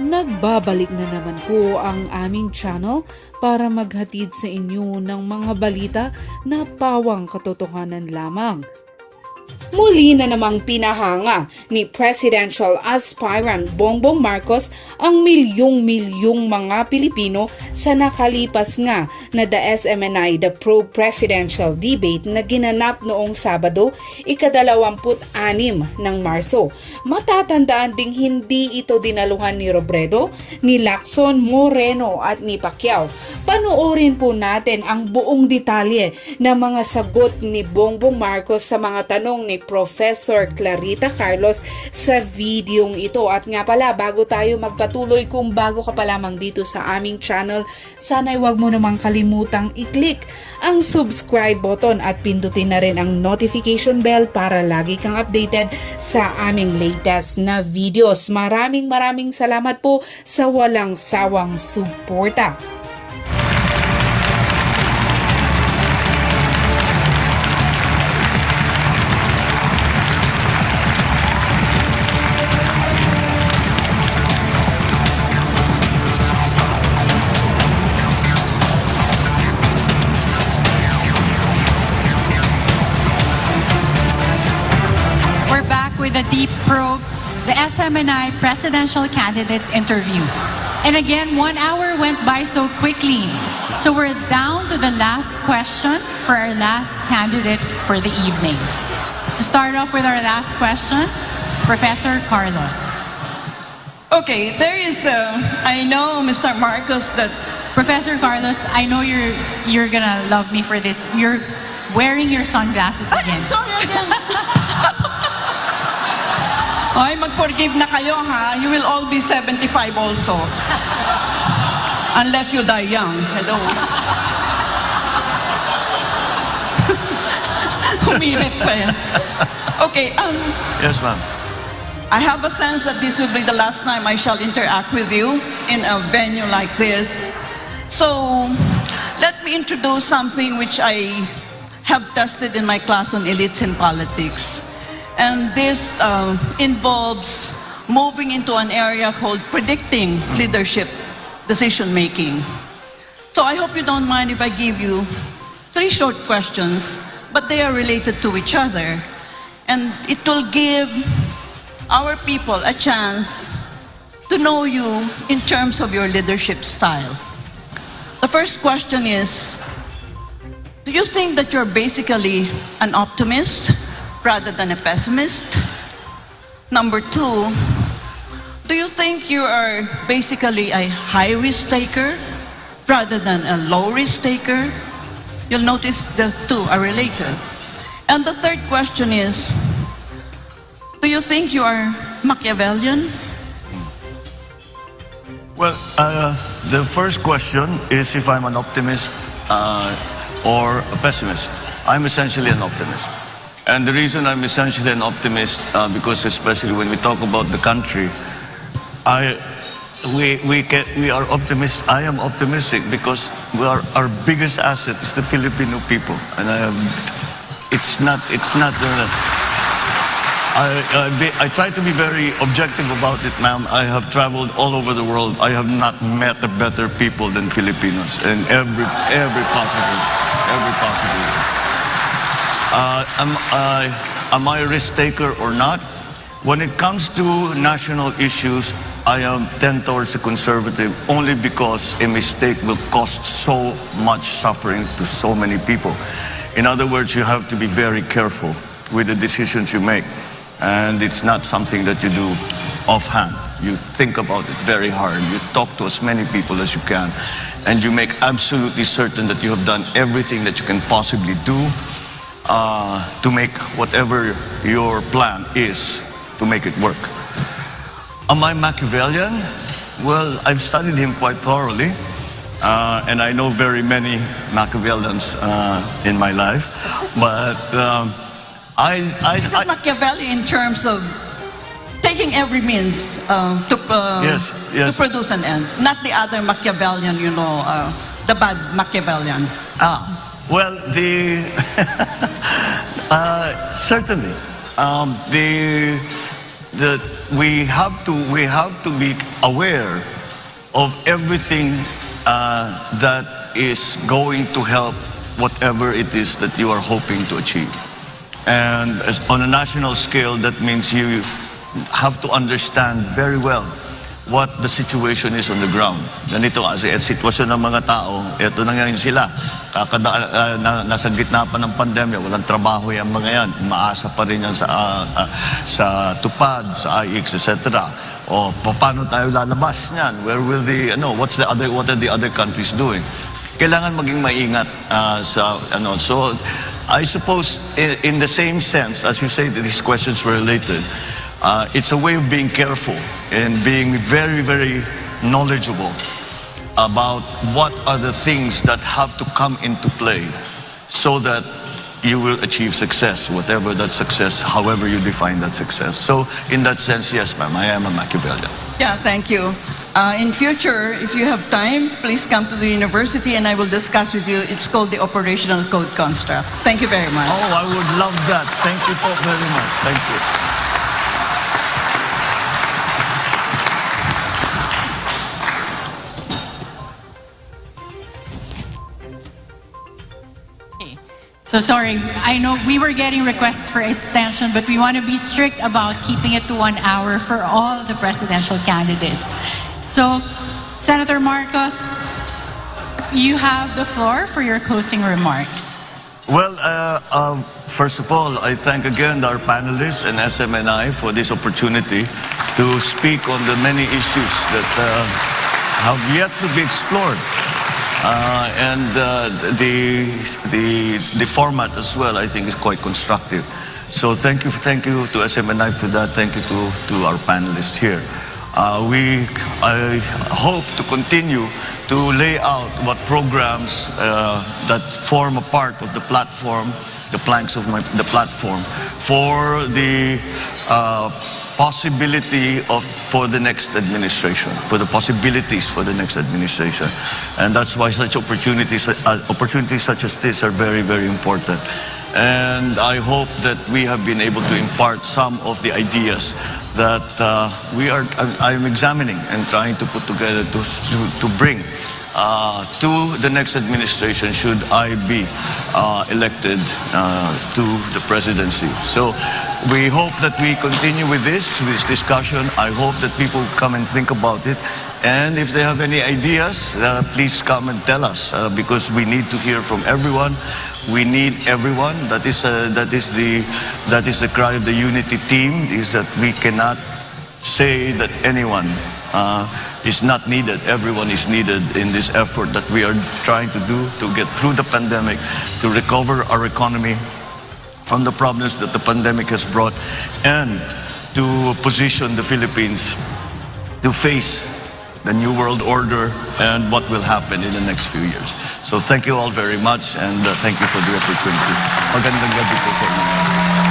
Nagbabalik na naman po ang aming channel para maghatid sa inyo ng mga balita na pawang katotohanan lamang. Muli na namang pinahanga ni presidential aspirant Bongbong Marcos ang milyong-milyong mga Pilipino sa nakalipas nga na the SMNI, the Pro-Presidential Debate na ginanap noong Sabado, ika-26 ng Marso. Matatandaan ding hindi ito dinaluhan ni Robredo, ni Lacson, Moreno at ni Pacquiao. Panoorin po natin ang buong detalye ng mga sagot ni Bongbong Marcos sa mga tanong ni Professor Clarita Carlos sa videong ito. At nga pala, bago tayo magpatuloy, kung bago ka pa lamang dito sa aming channel, sana'y huwag mo namang kalimutang i-click ang subscribe button at pindutin na rin ang notification bell para lagi kang updated sa aming latest na videos. Maraming salamat po sa walang sawang suporta. The Deep Probe, the SMNI Presidential Candidates Interview. And again, 1 hour went by so quickly. So we're down to the last question for our last candidate for the evening. To start off with our last question, Professor Carlos. Okay, there is, I know, Mr. Marcos, that... Professor Carlos, I know you're gonna love me for this. You're wearing your sunglasses again. Sorry again. Ay, mag-forgive na kayo, ha? You will all be 75 also. Unless you die young. Hello. Humirit pa yan. Okay, Yes, ma'am. I have a sense that this will be the last time I shall interact with you in a venue like this. So, let me introduce something which I have tested in my class on elites in politics. And this involves moving into an area called predicting leadership decision-making. So I hope you don't mind if I give you 3 short questions, but they are related to each other. And it will give our people a chance to know you in terms of your leadership style. The first question is, do you think that you're basically an optimist rather than a pessimist? Number 2, do you think you are basically a high-risk taker rather than a low-risk taker? You'll notice the 2 are related. And the third question is, do you think you are Machiavellian? Well, the first question is if I'm an optimist or a pessimist. I'm essentially an optimist. And the reason I'm essentially an optimist, because especially when we talk about the country, we are optimists. I am optimistic because our biggest asset is the Filipino people, and it's not. I try to be very objective about it, ma'am. I have traveled all over the world. I have not met a better people than Filipinos in every possible way. Am I a risk taker or not? When it comes to national issues, I tend towards the conservative only because a mistake will cost so much suffering to so many people. In other words, you have to be very careful with the decisions you make. And it's not something that you do offhand. You think about it very hard. You talk to as many people as you can. And you make absolutely certain that you have done everything that you can possibly do to make whatever your plan is, to make it work. Am I Machiavellian? Well, I've studied him quite thoroughly, and I know very many Machiavellians in my life. But Is it Machiavelli in terms of taking every means to produce an end, not the other Machiavellian, you know, the bad Machiavellian? Well, certainly. that we have to be aware of everything that is going to help whatever it is that you are hoping to achieve. And on a national scale, that means you have to understand very well what the situation is on the ground. Ganito kasi at sitwasyon ng mga tao, eto na ngayon sila. Nasa gitna pa ng pandemya, walang trabaho yung mga yan. Umaasa pa rin yan sa tupad, sa IX, etc. O paano tayo lalabas niyan? Where will what are the other countries doing? Kailangan maging maingat So I suppose in the same sense, as you say that these questions were related, it's a way of being careful and being very, very knowledgeable about what are the things that have to come into play so that you will achieve success, whatever that success, however you define that success. So in that sense, yes, ma'am, I am a Machiavellian. Yeah, thank you. In future, if you have time, please come to the university and I will discuss with you. It's called the Operational Code Construct. Thank you very much. Oh, I would love that. Thank you so very much. Thank you. So sorry, I know we were getting requests for extension, but we want to be strict about keeping it to 1 hour for all of the presidential candidates. So, Senator Marcos, you have the floor for your closing remarks. Well, first of all, I thank again our panelists and SMNI for this opportunity to speak on the many issues that have yet to be explored. The format as well, I think, is quite constructive. So thank you to SMNI for that. Thank you to our panelists here. I hope to continue to lay out what programs that form a part of the platform, the planks of the platform, for the possibility for the next administration, for the possibilities for the next administration. And that's why such opportunities such as this are very, very important. And I hope that we have been able to impart some of the ideas that I'm examining and trying to put together to bring to the next administration should I be elected to the presidency. So we hope that we continue with this discussion. I hope that people come and think about it. And if they have any ideas, please come and tell us because we need to hear from everyone. We need everyone. That is the cry of the unity team, is that we cannot say that anyone is not needed. Everyone is needed in this effort that we are trying to do to get through the pandemic, to recover our economy from the problems that the pandemic has brought, and to position the Philippines to face the new world order and what will happen in the next few years. So thank you all very much, and thank you for the opportunity. Magandang gabi po sa inyo.